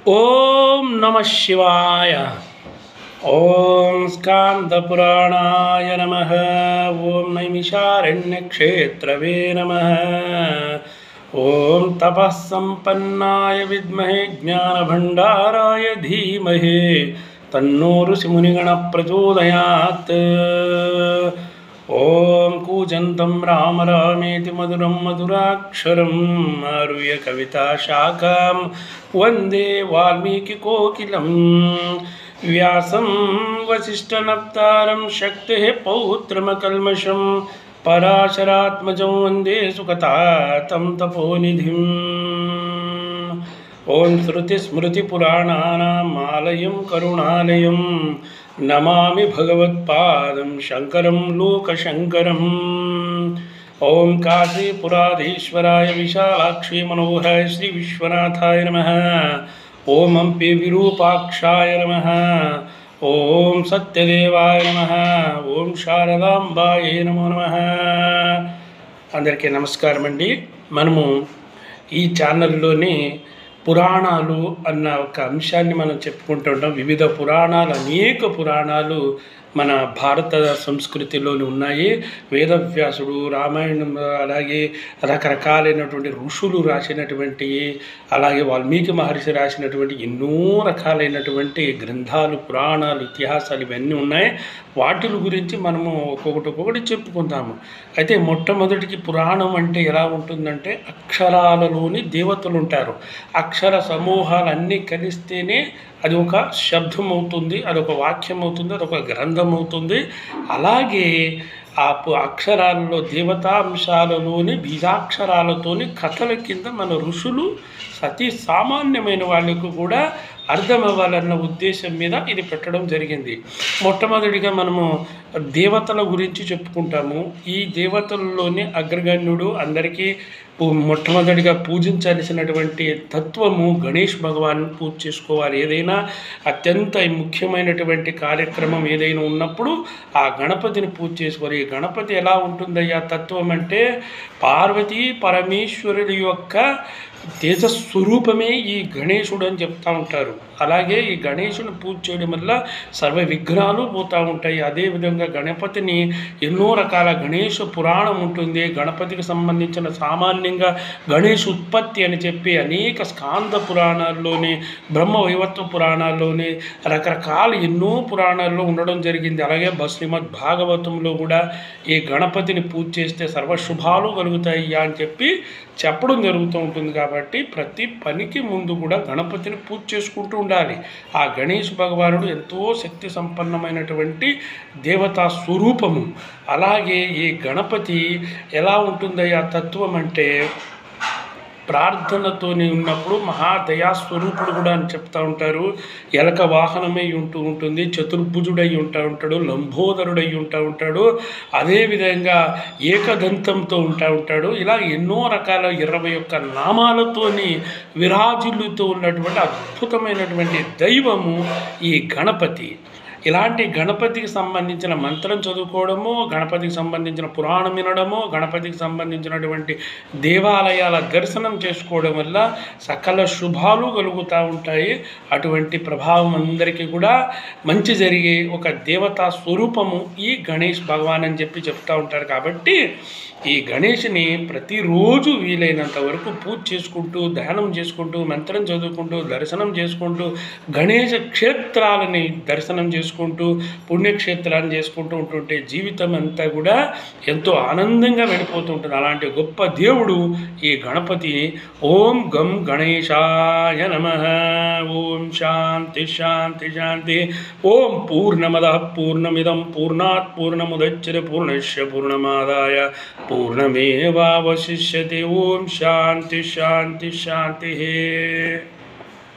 ओम नमः शिवाय। ओम स्कांदपुराणाय नमः। ओम नैमिषारण्यक्षेत्रवे नमः। ओम तपःसंपन्नाय विद्महे ज्ञानभण्डाराय धीमहि तन्नो ऋषिमुनिगणः प्रचोदयात्। ओम कूजन्तं राम रामेति मधुरं मधुराक्षरम् आरुह्य कविताशाखां वन्दे वाल्मीकिकोकिलं। व्यासं वसिष्ठनप्तारं शक्तेः पौत्रमकल्मषं पराशरात्मजं वन्दे सुकतातं तपोनिधिम्। ओम श्रुतिस्मृतिपुराणानाम् आलयं करुणालयं नमामि भगवत्पादं शंकरं लोकशंकरम्। ओम काशीपुराधीश्वराय विशालाक्षी मनोहराय श्री विश्वनाथाय नमः। ओम हंपि विरूपाक्षाय नमः। ओम सत्यदेवाय नमः। ओम शारदांबायै नमो नमः। अंदरिकी नमस्कारम अंडी। मनमु ఈ ఛానల్లోని పురాణాలు అన్న ఒక అంశాన్ని మనం చెప్పుకుంటూ ఉంటాం. వివిధ పురాణాలు, అనేక పురాణాలు మన భారత సంస్కృతిలోని ఉన్నాయి. వేదవ్యాసుడు, రామాయణం, అలాగే రకరకాలైనటువంటి ఋషులు రాసినటువంటి, అలాగే వాల్మీకి మహర్షి రాసినటువంటి ఎన్నో రకాలైనటువంటి గ్రంథాలు, పురాణాలు, ఇతిహాసాలు ఇవన్నీ ఉన్నాయి. వాటి గురించి మనము ఒక్కొక్కటి చెప్పుకుందాము. అయితే మొట్టమొదటికి పురాణం అంటే ఎలా ఉంటుందంటే, అక్షరాలలోని దేవతలు ఉంటారు. అక్షర సమూహాలన్నీ కలిస్తేనే అది ఒక శబ్దం అవుతుంది, అదొక వాక్యం అవుతుంది, అదొక గ్రంథం అవుతుంది. అలాగే ఆ అక్షరాలలో, దేవతాంశాలలోని బీజాక్షరాలతోని కథల కింద మన ఋషులు అతి సామాన్యమైన వాళ్ళకు కూడా అర్థమవ్వాలన్న ఉద్దేశం మీద ఇది పెట్టడం జరిగింది. మొట్టమొదటిగా మనము దేవతల గురించి చెప్పుకుంటాము. ఈ దేవతల్లోని అగ్రగణ్యుడు, అందరికీ మొట్టమొదటిగా పూజించాల్సినటువంటి తత్వము గణేష్ భగవాన్ పూజ చేసుకోవాలి. ఏదైనా అత్యంత ముఖ్యమైనటువంటి కార్యక్రమం ఏదైనా ఉన్నప్పుడు ఆ గణపతిని పూజ చేసుకోవాలి. ఈ గణపతి ఎలా ఉంటుందయ్యా తత్వం అంటే, పార్వతీ పరమేశ్వరుడి యొక్క తేజస్వరూపమే ఈ గణేశుడు అని చెప్తూ ఉంటారు. అలాగే ఈ గణేశుని పూజ చేయడం వల్ల సర్వ విఘ్నాలు పోతూ ఉంటాయి. అదేవిధంగా గణపతిని ఎన్నో రకాల గణేష పురాణం ఉంటుంది. గణపతికి సంబంధించిన సామాన్యంగా గణేష్ ఉత్పత్తి అని చెప్పి అనేక స్కాంద పురాణాల్లోని, బ్రహ్మ వైవత్వ పురాణాల్లోని రకరకాల ఎన్నో పురాణాల్లో ఉండడం జరిగింది. అలాగే శ్రీమద్ భాగవతంలో కూడా ఈ గణపతిని పూజ చేస్తే సర్వశుభాలు కలుగుతాయి అని చెప్పి చెప్పడం జరుగుతూ ఉంటుంది. కాబట్టి ప్రతి పనికి ముందు కూడా గణపతిని పూజ చేసుకుంటూ ఉండాలి. ఆ గణేష్ భగవానుడు ఎంతో శక్తి సంపన్నమైనటువంటి దేవతా స్వరూపము. అలాగే ఈ గణపతి ఎలా ఉంటుందయ్యా తత్వం అంటే, ప్రార్థనతోని ఉన్నప్పుడు మహాదయాస్వరూపుడు కూడా అని చెప్తూ ఉంటారు. ఎలక వాహనమై ఉంటుంది, చతుర్భుజుడై ఉంటాడు, లంబోదరుడై ఉంటాడు, అదేవిధంగా ఏకదంతంతో ఉంటాడు. ఇలా ఎన్నో రకాల 21 నామాలతోని విరాజిల్లుతూ ఉన్నటువంటి అద్భుతమైనటువంటి దైవము ఈ గణపతి. ఇలాంటి గణపతికి సంబంధించిన మంత్రం చదువుకోవడము, గణపతికి సంబంధించిన పురాణం వినడము, గణపతికి సంబంధించినటువంటి దేవాలయాల దర్శనం చేసుకోవడం వల్ల సకల శుభాలు కలుగుతూ ఉంటాయి. అటువంటి ప్రభావం అందరికీ కూడా మంచి జరిగే ఒక దేవతా స్వరూపము ఈ గణేష్ భగవాన్ అని చెప్పి చెప్తూ ఉంటారు. కాబట్టి ఈ గణేష్ని ప్రతిరోజు వీలైనంత వరకు పూజ చేసుకుంటూ, ధ్యానం చేసుకుంటూ, మంత్రం చదువుకుంటూ, దర్శనం చేసుకుంటూ, గణేష క్షేత్రాలని దర్శనం చేసుకుంటూ, పుణ్యక్షేత్రాన్ని చేసుకుంటూ ఉంటుంటే జీవితం అంతా కూడా ఎంతో ఆనందంగా వెళ్ళిపోతూ ఉంటుంది. అలాంటి గొప్ప దేవుడు ఈ గణపతి. ఓం గం గణేశాయ నమః. ఓం శాంతి శాంతి శాంతి. ఓం పూర్ణమదః పూర్ణమిదం పూర్ణాత్ పూర్ణముదచ్యతే పూర్ణస్య పూర్ణమాదాయ పూర్ణమేవావశిష్యతే. ఓం శాంతి శాంతి శాంతి.